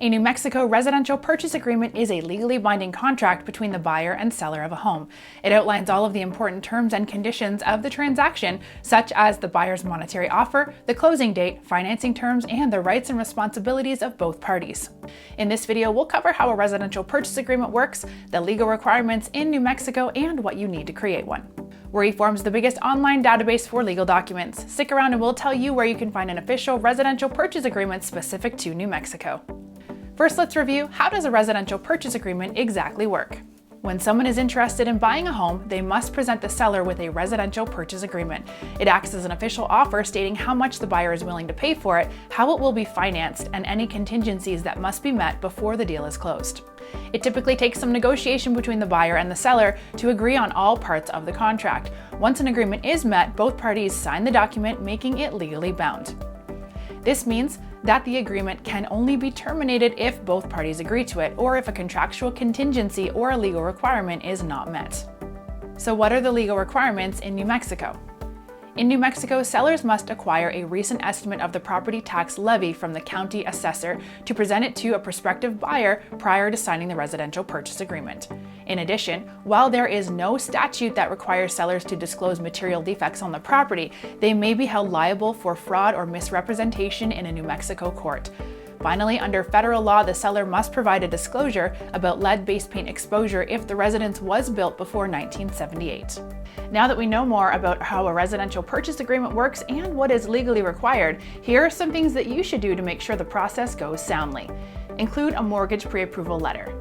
A New Mexico residential purchase agreement is a legally binding contract between the buyer and seller of a home. It outlines all of the important terms and conditions of the transaction, such as the buyer's monetary offer, the closing date, financing terms, and the rights and responsibilities of both parties. In this video, we'll cover how a residential purchase agreement works, the legal requirements in New Mexico, and what you need to create one. We're eForms, the biggest online database for legal documents. Stick around and we'll tell you where you can find an official residential purchase agreement specific to New Mexico. First, let's review how does a residential purchase agreement exactly work. When someone is interested in buying a home, they must present the seller with a residential purchase agreement. It acts as an official offer stating how much the buyer is willing to pay for it, how it will be financed, and any contingencies that must be met before the deal is closed. It typically takes some negotiation between the buyer and the seller to agree on all parts of the contract. Once an agreement is met, both parties sign the document, making it legally bound. This means that the agreement can only be terminated if both parties agree to it, or if a contractual contingency or a legal requirement is not met. So what are the legal requirements in New Mexico? In New Mexico, sellers must acquire a recent estimate of the property tax levy from the county assessor to present it to a prospective buyer prior to signing the residential purchase agreement. In addition, while there is no statute that requires sellers to disclose material defects on the property, they may be held liable for fraud or misrepresentation in a New Mexico court. Finally, under federal law, the seller must provide a disclosure about lead-based paint exposure if the residence was built before 1978. Now that we know more about how a residential purchase agreement works and what is legally required, here are some things that you should do to make sure the process goes soundly. Include a mortgage pre-approval letter.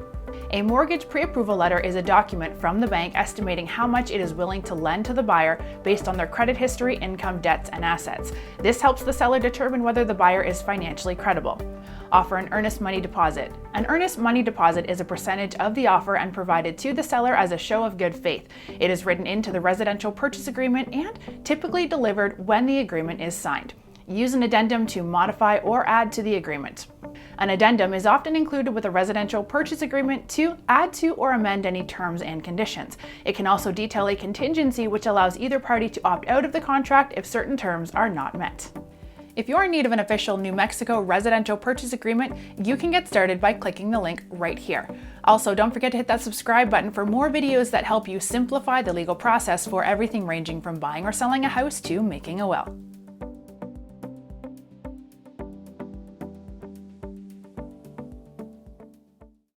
A mortgage pre-approval letter is a document from the bank estimating how much it is willing to lend to the buyer based on their credit history, income, debts, and assets. This helps the seller determine whether the buyer is financially credible. Offer an earnest money deposit. An earnest money deposit is a percentage of the offer and provided to the seller as a show of good faith. It is written into the residential purchase agreement and typically delivered when the agreement is signed. Use an addendum to modify or add to the agreement. An addendum is often included with a residential purchase agreement to add to or amend any terms and conditions. It can also detail a contingency which allows either party to opt out of the contract if certain terms are not met. If you're in need of an official New Mexico residential purchase agreement, you can get started by clicking the link right here. Also, don't forget to hit that subscribe button for more videos that help you simplify the legal process for everything ranging from buying or selling a house to making a will.